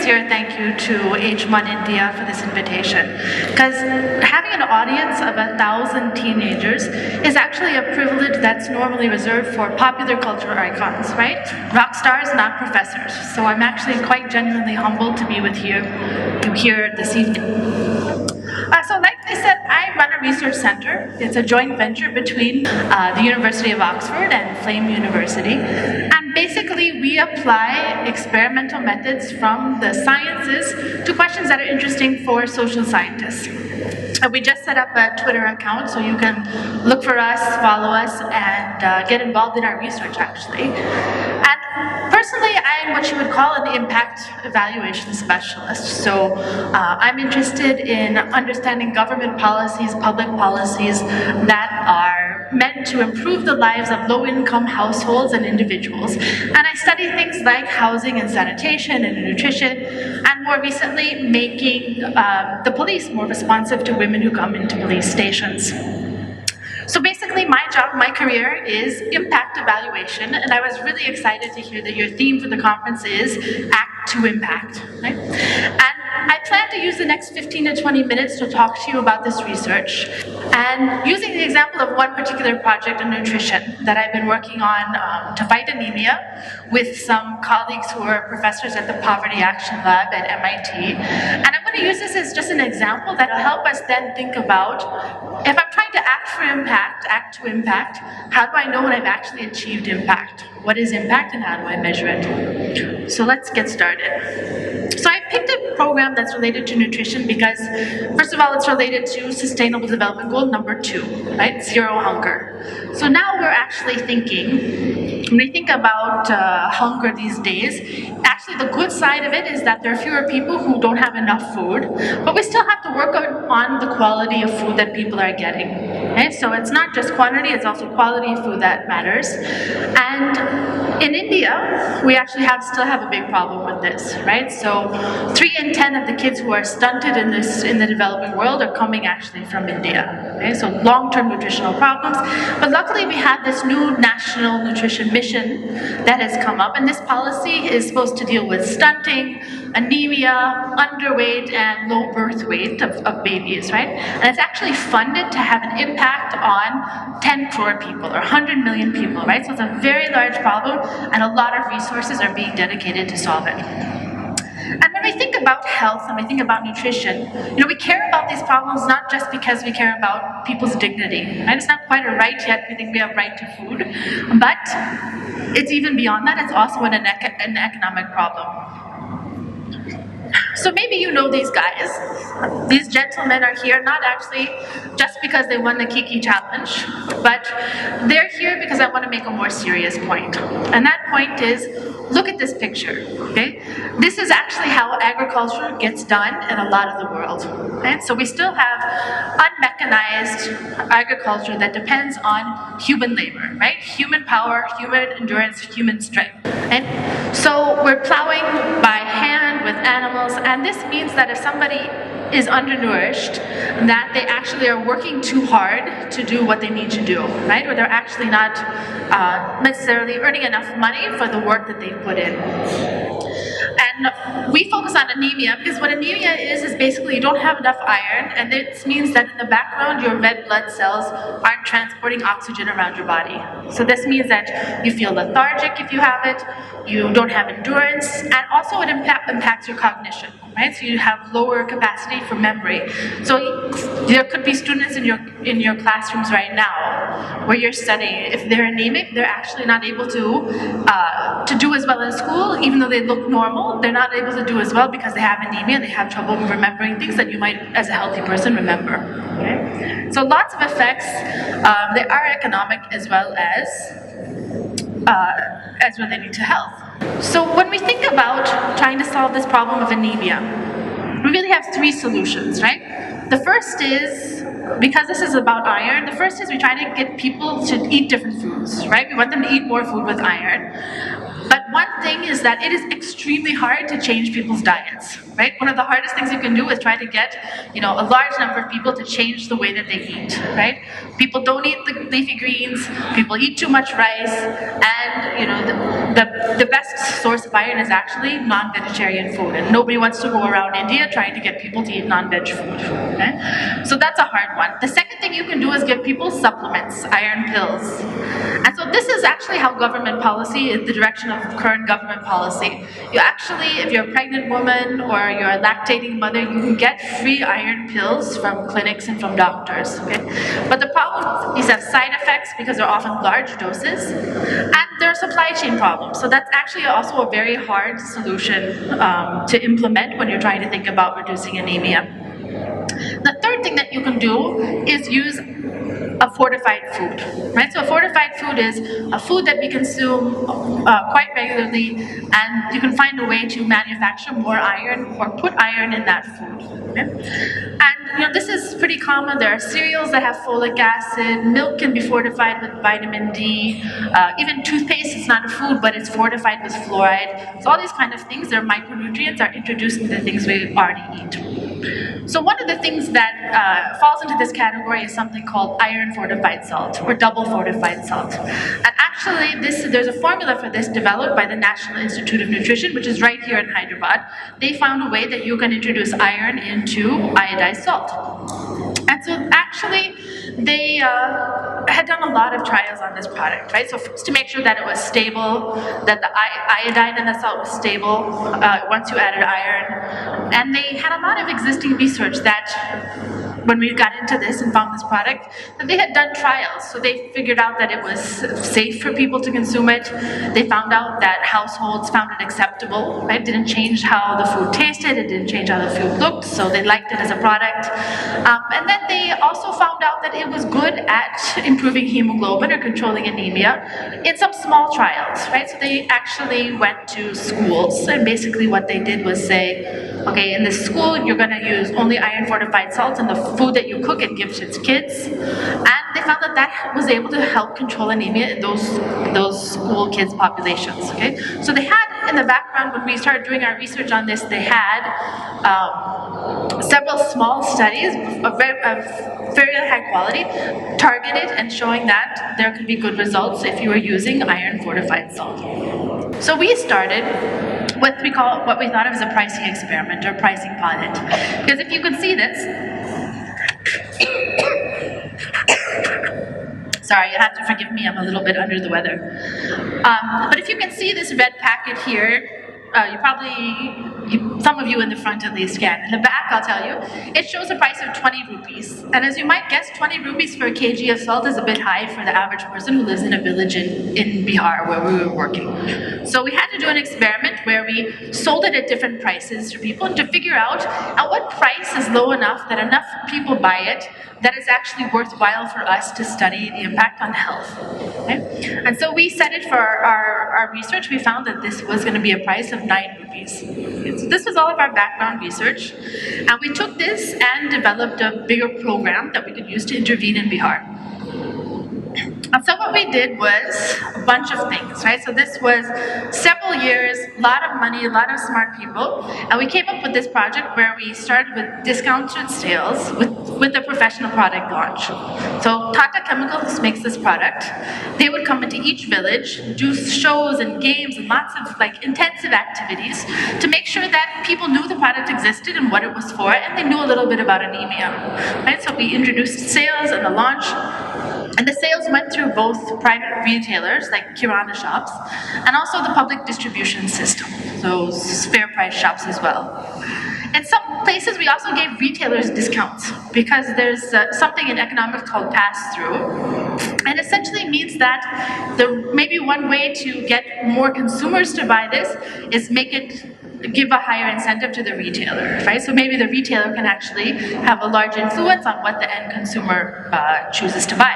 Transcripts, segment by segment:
sincere thank you to HMUN India for this invitation, because having an audience of 1,000 teenagers is actually a privilege that's normally reserved for popular culture icons, right? Rock stars, not professors. So I'm actually quite genuinely humbled to be with you here this evening. So like I said, I run a research center. It's a joint venture between the University of Oxford and Flame University. And basically we apply experimental methods from the sciences to questions that are interesting for social scientists. We just set up a Twitter account so you can look for us, follow us, and get involved in our research actually. And personally, I am what you would call an impact evaluation specialist. So I'm interested in understanding government policies, public policies that are meant to improve the lives of low-income households and individuals. And I study things like housing and sanitation and nutrition, and more recently, making the police more responsive to women who come into police stations. So basically my job, my career is impact evaluation, and I was really excited to hear that your theme for the conference is Act to Impact, right? And I plan to use the next 15 to 20 minutes to talk to you about this research, and using the example of one particular project in nutrition that I've been working on to fight anemia with some colleagues who are professors at the Poverty Action Lab at MIT. And I'm going to use this as just an example that will help us then think about, if I'm trying to act for impact, act to impact, how do I know when I've actually achieved impact? What is impact and how do I measure it? So let's get started. So I picked a program that's related to nutrition because, first of all, it's related to Sustainable Development Goal number 2, right? Zero hunger. So now we're actually thinking, when we think about hunger these days, actually the good side of it is that there are fewer people who don't have enough food, but we still have to work on the quality of food that people are getting. Okay? So it's not just quantity, it's also quality of food that matters. And in India, we actually still have a big problem with this, right? So 3 in 10 of the kids who are stunted in the developing world are coming actually from India. Okay? So long-term nutritional problems. But luckily we have this new national nutrition mission that has come up, and this policy is supposed to deal with stunting, anemia, underweight, and low birth weight of babies, right? And it's actually funded to have an impact on 10 crore people, or 100 million people, right? So it's a very large problem, and a lot of resources are being dedicated to solve it. And when we think about health and we think about nutrition, we care about these problems not just because we care about people's dignity, right? It's not quite a right yet, we think we have right to food, but it's even beyond that, it's also an economic problem. So maybe you know these guys. These gentlemen are here not actually just because they won the Kiki Challenge, but they're here because I want to make a more serious point. And that point is, look at this picture, okay? This is actually how agriculture gets done in a lot of the world, okay? So we still have unmechanized agriculture that depends on human labor, right? Human power, human endurance, human strength, right? So we're plowing by hand with animals, and this means that if somebody is undernourished, that they actually are working too hard to do what they need to do, right? Or they're actually not necessarily earning enough money for the work that they put in. And we focus on anemia because what anemia is basically you don't have enough iron, and this means that in the background your red blood cells aren't transporting oxygen around your body. So this means that you feel lethargic if you have it, you don't have endurance, and also it impacts your cognition, right? So you have lower capacity for memory. So there could be students in your classrooms right now where you're studying. If they're anemic, they're actually not able to do as well in school, even though they look normal. They're not able to do as well because they have anemia. They have trouble remembering things that you might, as a healthy person, remember. Okay? So lots of effects. They are economic as well as relating to health. So when we think about trying to solve this problem of anemia, we really have 3 solutions, right? The first is, because this is about iron, the first is we try to get people to eat different foods, right? We want them to eat more food with iron. But But one thing is that it is extremely hard to change people's diets, right? One of the hardest things you can do is try to get, a large number of people to change the way that they eat, right? People don't eat the leafy greens, people eat too much rice, and the best source of iron is actually non-vegetarian food, and nobody wants to go around India trying to get people to eat non-veg food, okay? So that's a hard one. The second thing you can do is give people supplements, iron pills. And so this is actually how government policy, in the direction of current government policy. You actually, if you're a pregnant woman or you're a lactating mother, you can get free iron pills from clinics and from doctors, okay? But the problem, these have side effects because they're often large doses, and there are supply chain problems. So that's actually also a very hard solution to implement when you're trying to think about reducing anemia. The third thing that you can do is use a fortified food, right? So a fortified food is a food that we consume quite regularly, and you can find a way to manufacture more iron or put iron in that food. Okay? And this is pretty common. There are cereals that have folic acid. Milk can be fortified with vitamin D. Even toothpaste is not a food, but it's fortified with fluoride. So all these kind of things, their micronutrients are introduced into the things we already eat. So one of the things that falls into this category is something called iron fortified salt or double fortified salt. And actually there's a formula for this developed by the National Institute of Nutrition, which is right here in Hyderabad. They found a way that you can introduce iron into iodized salt. And so actually they had done a lot of trials on this product, right? So first to make sure that it was stable, that the iodine in the salt was stable once you added iron. And they had a lot of existing research that when we got into this and found this product, that they had done trials. So they figured out that it was safe for people to consume it. They found out that households found it acceptable, right? It didn't change how the food tasted, it didn't change how the food looked, so they liked it as a product. And then they also found out that it was good at improving hemoglobin or controlling anemia in some small trials, right? So they actually went to schools, and basically what they did was say, okay, in this school you're going to use only iron fortified salt in the food that you cook and give to its kids, and they found that that was able to help control anemia in those school kids populations. Okay, so they had in the background when we started doing our research on this, they had several small studies of very high quality, targeted and showing that there could be good results if you were using iron fortified salt. So we started with what we thought of as a pricing experiment or pricing pilot, because if you could see this. Sorry, you have to forgive me, I'm a little bit under the weather. But if you can see this red packet here, some of you in the front at least can. In the back, I'll tell you, it shows a price of 20 rupees. And as you might guess, 20 rupees for a kg of salt is a bit high for the average person who lives in a village in Bihar where we were working. So we had to do an experiment where we sold it at different prices to people and to figure out at what price is low enough that enough people buy it that it's actually worthwhile for us to study the impact on health. Okay? And so we set it for our research. We found that this was going to be a price of 9 rupees. Okay, so this was all of our background research. And we took this and developed a bigger program that we could use to intervene in Bihar. And so what we did was a bunch of things, right? So this was several years, a lot of money, a lot of smart people, and we came up with this project where we started with discounted sales with a professional product launch. So Tata Chemicals makes this product. They would come into each village, do shows and games and lots of intensive activities to make sure that people knew the product existed and what it was for, and they knew a little bit about anemia, right? So we introduced sales and the launch. And the sales went through both private retailers, like Kirana shops, and also the public distribution system, so fair price shops as well. In some places, we also gave retailers discounts because there's something in economics called pass-through. And essentially means that maybe one way to get more consumers to buy this is give a higher incentive to the retailer, right? So maybe the retailer can actually have a large influence on what the end consumer chooses to buy.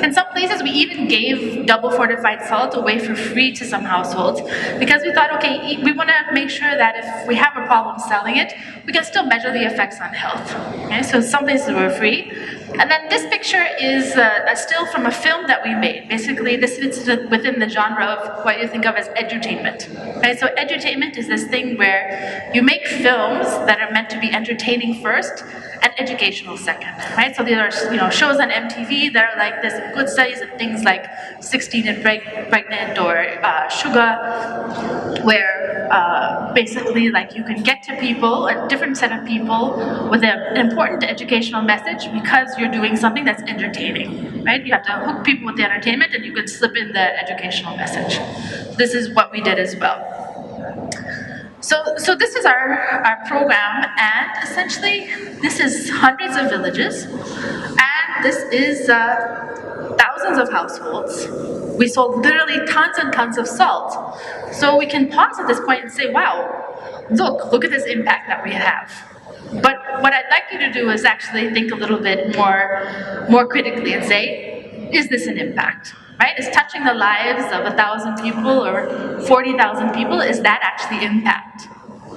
In some places, we even gave double fortified salt away for free to some households because we thought, okay, we want to make sure that if we have a problem selling it, we can still measure the effects on health. Okay? So some places were free. And then this picture is a still from a film that we made. Basically, this fits within the genre of what you think of as edutainment. Right? So edutainment is this thing where you make films that are meant to be entertaining first and educational second. Right? So there are shows on MTV that are like this good studies of things like 16 and pregnant or sugar, where basically like you can get to people, a different set of people with an important educational message because you're doing something that's entertaining, right? You have to hook people with the entertainment and you can slip in the educational message. This is what we did as well. So this is our program, and essentially this is hundreds of villages, and this is thousands of households. We sold literally tons and tons of salt. So we can pause at this point and say, wow, look at this impact that we have. But what I'd like you to do is actually think a little bit more critically and say, is this an impact? Right? Is touching the lives of 1,000 people or 40,000 people, is that actually impact?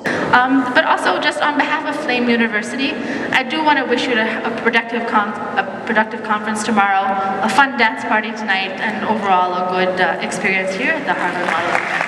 But also, just on behalf of Flame University, I do want to wish you a productive conference tomorrow, a fun dance party tonight, and overall a good experience here at the Harvard Model.